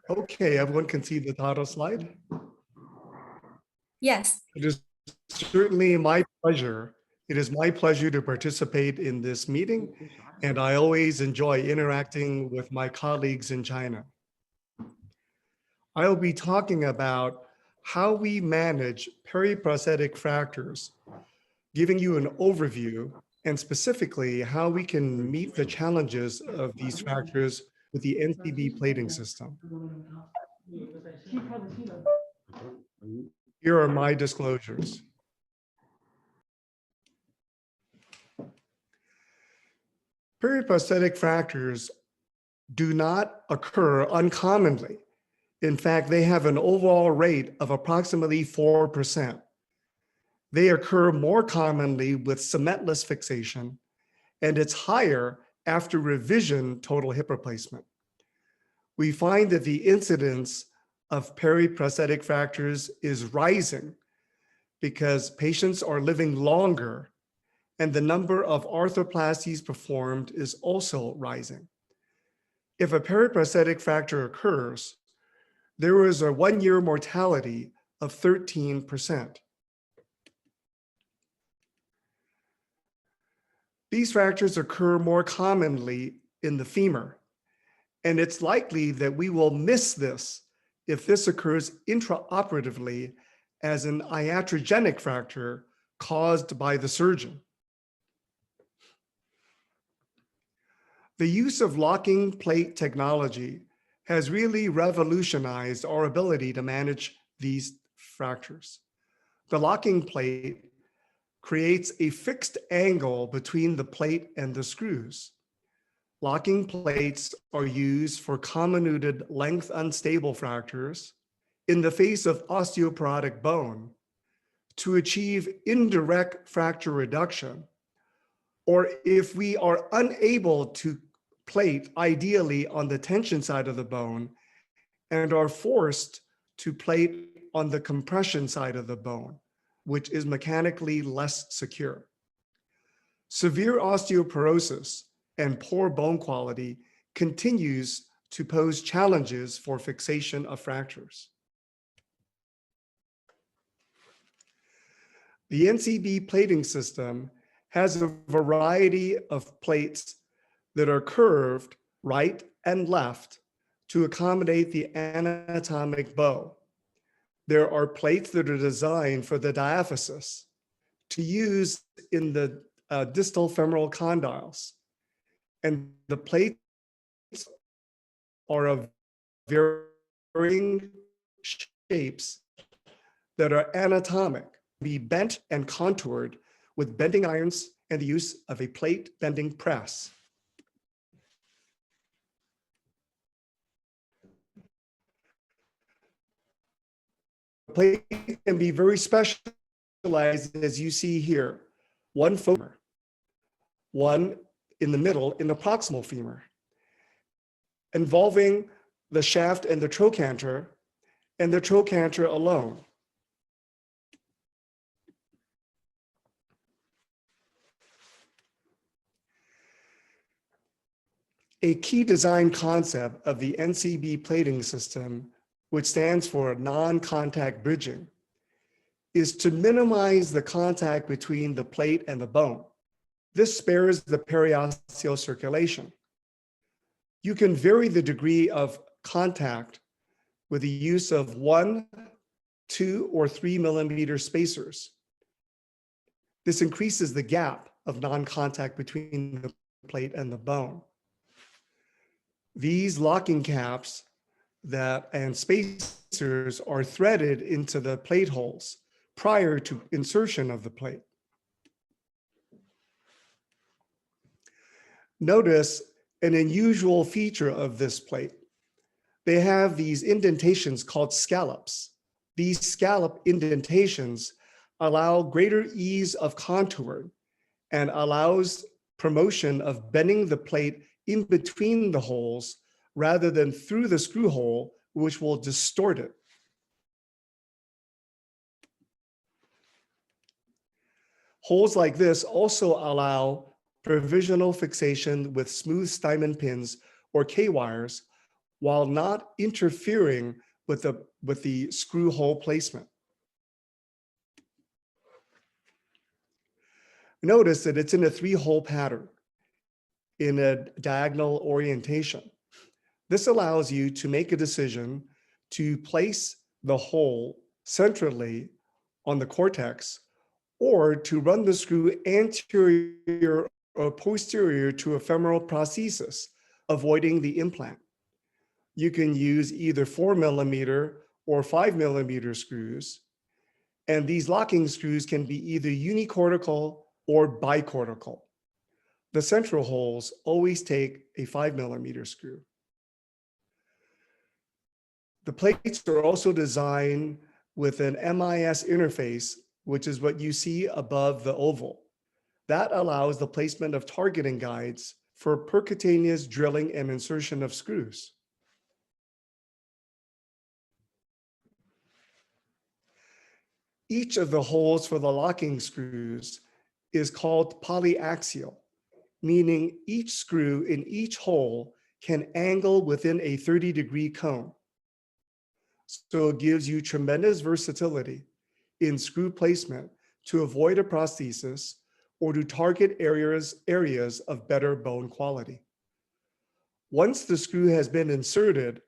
Okay, everyone can see the title slide. Yes. It is certainly my pleasure. It is my pleasure to participate in this meeting, and I always enjoy interacting with my colleagues in China. I'll be talking about how we manage periprosthetic fractures, giving you an overview, and specifically how we can meet the challenges of these fractures with the NCB plating system. Here are my disclosures. Periprosthetic fractures do not occur uncommonly. In fact, they have an overall rate of approximately 4%. They occur more commonly with cementless fixation, and it's higher after revision total hip replacement. We find that the incidence of periprosthetic fractures is rising because patients are living longer, and the number of arthroplasties performed is also rising. If a periprosthetic fracture occurs, there is a 1-year mortality of 13%. These fractures occur more commonly in the femur, and it's likely that we will miss this if this occurs intraoperatively as an iatrogenic fracture caused by the surgeon. The use of locking plate technology has really revolutionized our ability to manage these fractures. The locking plate creates a fixed angle between the plate and the screws. Locking plates are used for comminuted length unstable fractures in the face of osteoporotic bone to achieve indirect fracture reduction, or if we are unable to plate ideally on the tension side of the bone and are forced to plate on the compression side of the bone, which is mechanically less secure. Severe osteoporosis and poor bone quality continues to pose challenges for fixation of fractures. The NCB plating system has a variety of plates that are curved right and left to accommodate the anatomic bow. There are plates that are designed for the diaphysis to use in the distal femoral condyles. And the plates are of varying shapes that are anatomic, be bent and contoured with bending irons and the use of a plate bending press. The plate can be very specialized, as you see here. One femur, one in the middle in the proximal femur, involving the shaft and the trochanter alone. A key design concept of the NCB plating system, which stands for non-contact bridging, is to minimize the contact between the plate and the bone. This spares the periosteal circulation. You can vary the degree of contact with the use of 1, 2, or 3 millimeter spacers. This increases the gap of non-contact between the plate and the bone. These locking caps and spacers are threaded into the plate holes prior to insertion of the plate. Notice an unusual feature of this plate. They have these indentations called scallops. These scallop indentations allow greater ease of contouring and allows promotion of bending the plate in between the holes rather than through the screw hole, which will distort it. Holes like this also allow provisional fixation with smooth Steinmann pins or K-wires while not interfering with the screw hole placement. Notice that it's in a 3-hole pattern in a diagonal orientation. This allows you to make a decision to place the hole centrally on the cortex or to run the screw anterior or posterior to a femoral prosthesis, avoiding the implant. You can use either 4mm or 5mm screws, and these locking screws can be either unicortical or bicortical. The central holes always take a 5mm screw. The plates are also designed with an MIS interface, which is what you see above the oval. That allows the placement of targeting guides for percutaneous drilling and insertion of screws. Each of the holes for the locking screws is called polyaxial, meaning each screw in each hole can angle within a 30-degree cone. So it gives you tremendous versatility in screw placement to avoid a prosthesis or to target areas of better bone quality. Once the screw has been inserted,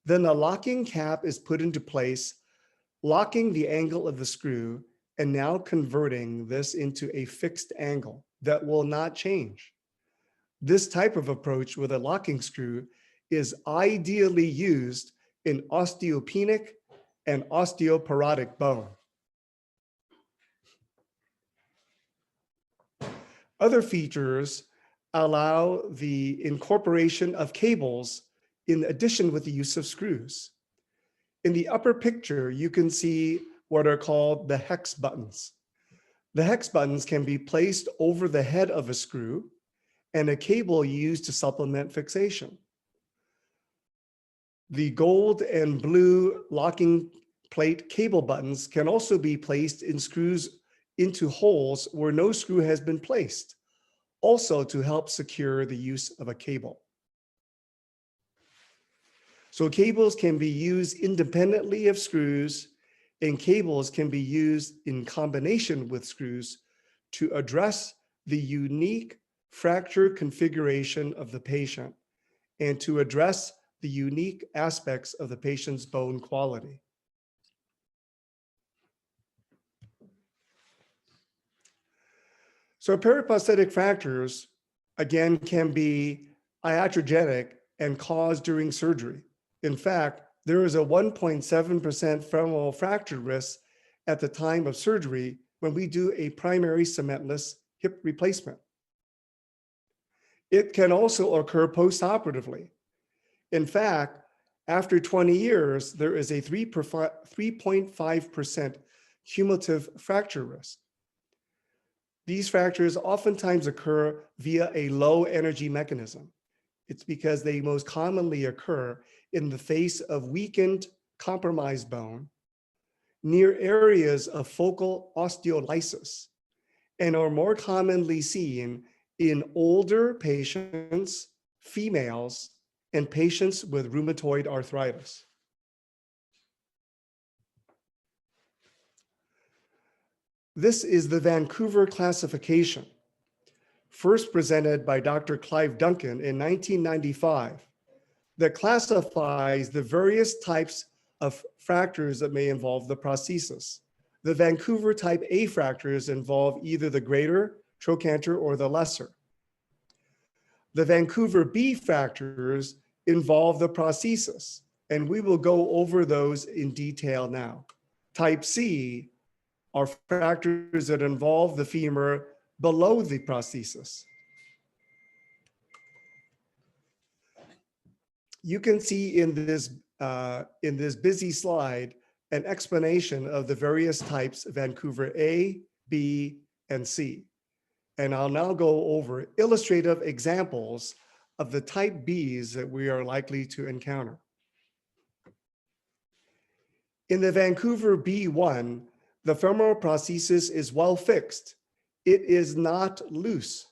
then the locking cap is put into place, locking the angle of the screw and now converting this into a fixed angle that will not change. This type of approach with a locking screw is ideally used in osteopenic and osteoporotic bone. Other features allow the incorporation of cables in addition with the use of screws. In the upper picture, you can see what are called the hex buttons. The hex buttons can be placed over the head of a screw and a cable used to supplement fixation. The gold and blue locking plate cable buttons can also be placed in screws into holes where no screw has been placed, also to help secure the use of a cable. So cables can be used independently of screws, and cables can be used in combination with screws to address the unique fracture configuration of the patient and to address the unique aspects of the patient's bone quality. So periprosthetic fractures, again, can be iatrogenic and caused during surgery. In fact, there is a 1.7% femoral fracture risk at the time of surgery when we do a primary cementless hip replacement. It can also occur postoperatively. In fact, after 20 years, there is a 3.5% cumulative fracture risk. These fractures oftentimes occur via a low energy mechanism. It's because they most commonly occur in the face of weakened, compromised bone, near areas of focal osteolysis, and are more commonly seen in older patients, females, and patients with rheumatoid arthritis. This is the Vancouver classification, first presented by Dr. Clive Duncan in 1995, that classifies the various types of fractures that may involve the prosthesis. The Vancouver type A fractures involve either the greater trochanter or the lesser. The Vancouver B fractures involve the prosthesis, and we will go over those in detail now. Type C are fractures that involve the femur below the prosthesis. You can see in this busy slide an explanation of the various types of Vancouver A, B, and C. And I'll now go over illustrative examples of the type Bs that we are likely to encounter. In the Vancouver B1, the femoral prosthesis is well fixed. It is not loose.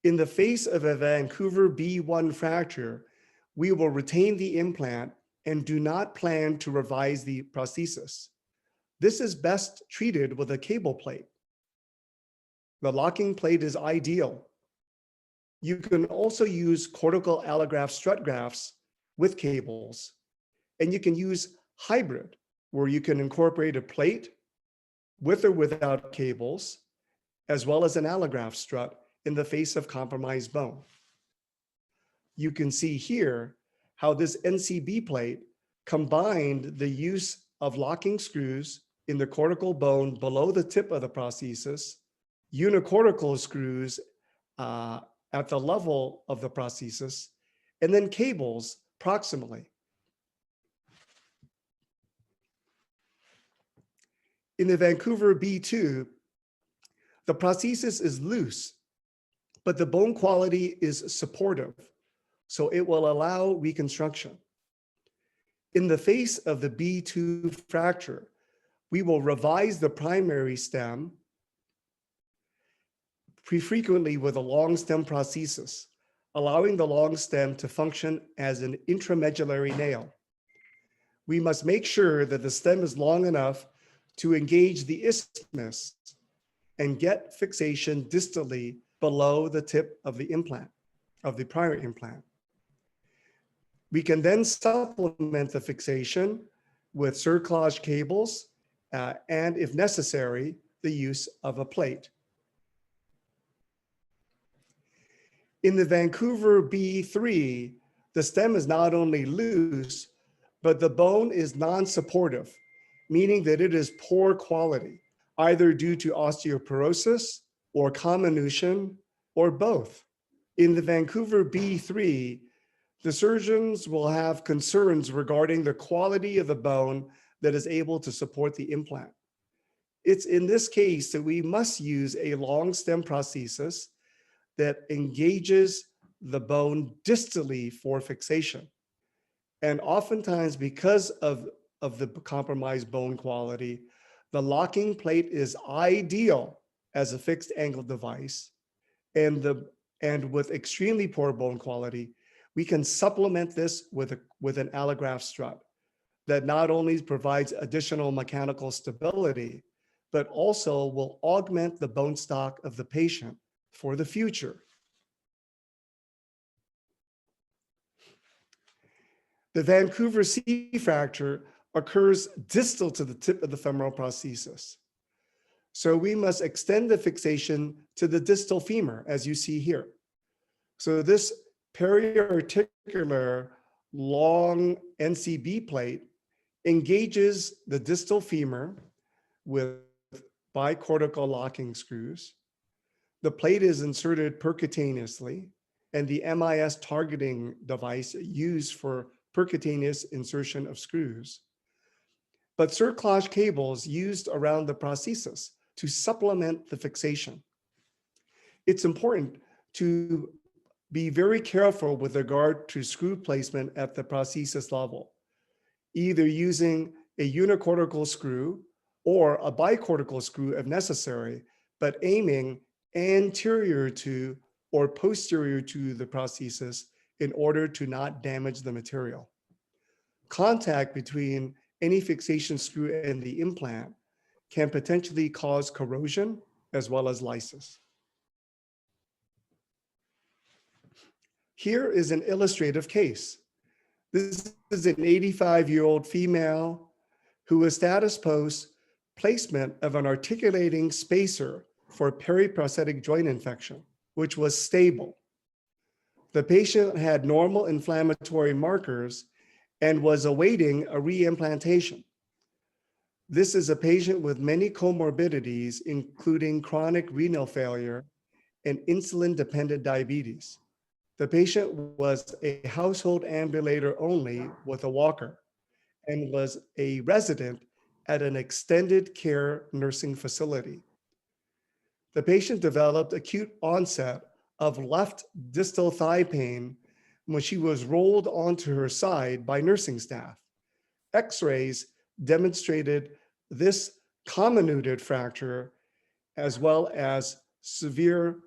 In the face of a Vancouver B1 fracture, we will retain the implant and do not plan to revise the prosthesis. This is best treated with a cable plate. The locking plate is ideal. You can also use cortical allograft strut grafts with cables, and you can use hybrid, where you can incorporate a plate with or without cables, as well as an allograft strut in the face of compromised bone. You can see here how this NCB plate combined the use of locking screws in the cortical bone below the tip of the prosthesis, unicortical screws at the level of the prosthesis, and then cables proximally. In the Vancouver B2, the prosthesis is loose, but the bone quality is supportive, so it will allow reconstruction. In the face of the B2 fracture, we will revise the primary stem, frequently with a long stem prosthesis, allowing the long stem to function as an intramedullary nail. We must make sure that the stem is long enough to engage the isthmus and get fixation distally below the tip of the implant, of the primary implant. We can then supplement the fixation with cerclage cables and, if necessary, the use of a plate. In the Vancouver B3, the stem is not only loose, but the bone is non-supportive, meaning that it is poor quality, either due to osteoporosis or comminution or both. In the Vancouver B3, the surgeons will have concerns regarding the quality of the bone that is able to support the implant. It's in this case that we must use a long stem prosthesis that engages the bone distally for fixation. And oftentimes, because of the compromised bone quality, the locking plate is ideal as a fixed angle device. And with extremely poor bone quality, we can supplement this with an allograft strut that not only provides additional mechanical stability, but also will augment the bone stock of the patient for the future. The Vancouver C fracture occurs distal to the tip of the femoral prosthesis. So we must extend the fixation to the distal femur, as you see here. So this periarticular long NCB plate engages the distal femur with bicortical locking screws. The plate is inserted percutaneously, and the MIS targeting device used for percutaneous insertion of screws. But cerclage cables used around the prosthesis to supplement the fixation. It's important to be very careful with regard to screw placement at the prosthesis level, either using a unicortical screw or a bicortical screw if necessary, but aiming anterior to or posterior to the prosthesis in order to not damage the material. Contact between any fixation screw and the implant can potentially cause corrosion as well as lysis. Here is an illustrative case. This is an 85-year-old female who was status post placement of an articulating spacer for periprosthetic joint infection, which was stable. The patient had normal inflammatory markers and was awaiting a reimplantation. This is a patient with many comorbidities, including chronic renal failure and insulin-dependent diabetes. The patient was a household ambulator only with a walker and was a resident at an extended care nursing facility. The patient developed acute onset of left distal thigh pain when she was rolled onto her side by nursing staff. X-rays demonstrated this comminuted fracture as well as severe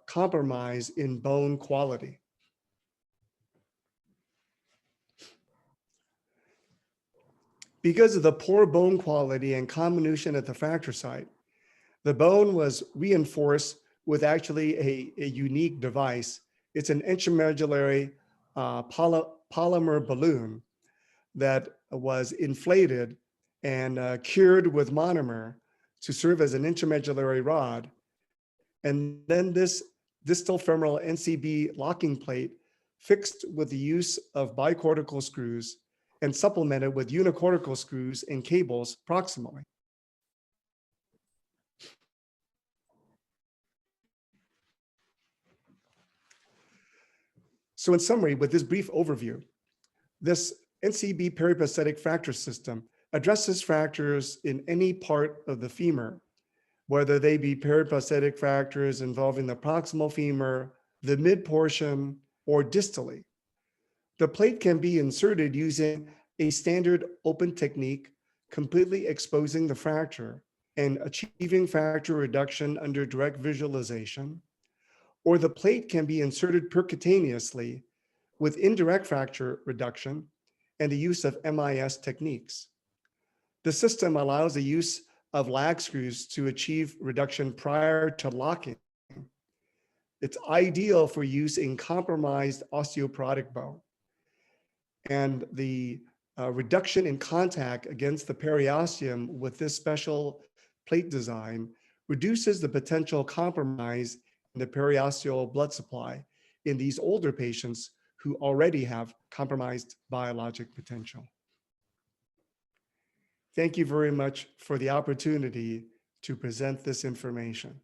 compromise in bone quality. Because of the poor bone quality and comminution at the fracture site, the bone was reinforced with actually a unique device. It's an intramedullary polymer balloon that was inflated and cured with monomer to serve as an intramedullary rod. And then this distal femoral NCB locking plate fixed with the use of bicortical screws and supplemented with unicortical screws and cables proximally. So in summary, with this brief overview, this NCB periprosthetic fracture system addresses fractures in any part of the femur, whether they be periprosthetic fractures involving the proximal femur, the mid portion, or distally. The plate can be inserted using a standard open technique, completely exposing the fracture and achieving fracture reduction under direct visualization, or the plate can be inserted percutaneously with indirect fracture reduction and the use of MIS techniques. The system allows the use of lag screws to achieve reduction prior to locking. It's ideal for use in compromised osteoporotic bone. And the reduction in contact against the periosteum with this special plate design reduces the potential compromise in the periosteal blood supply in these older patients who already have compromised biologic potential. Thank you very much for the opportunity to present this information.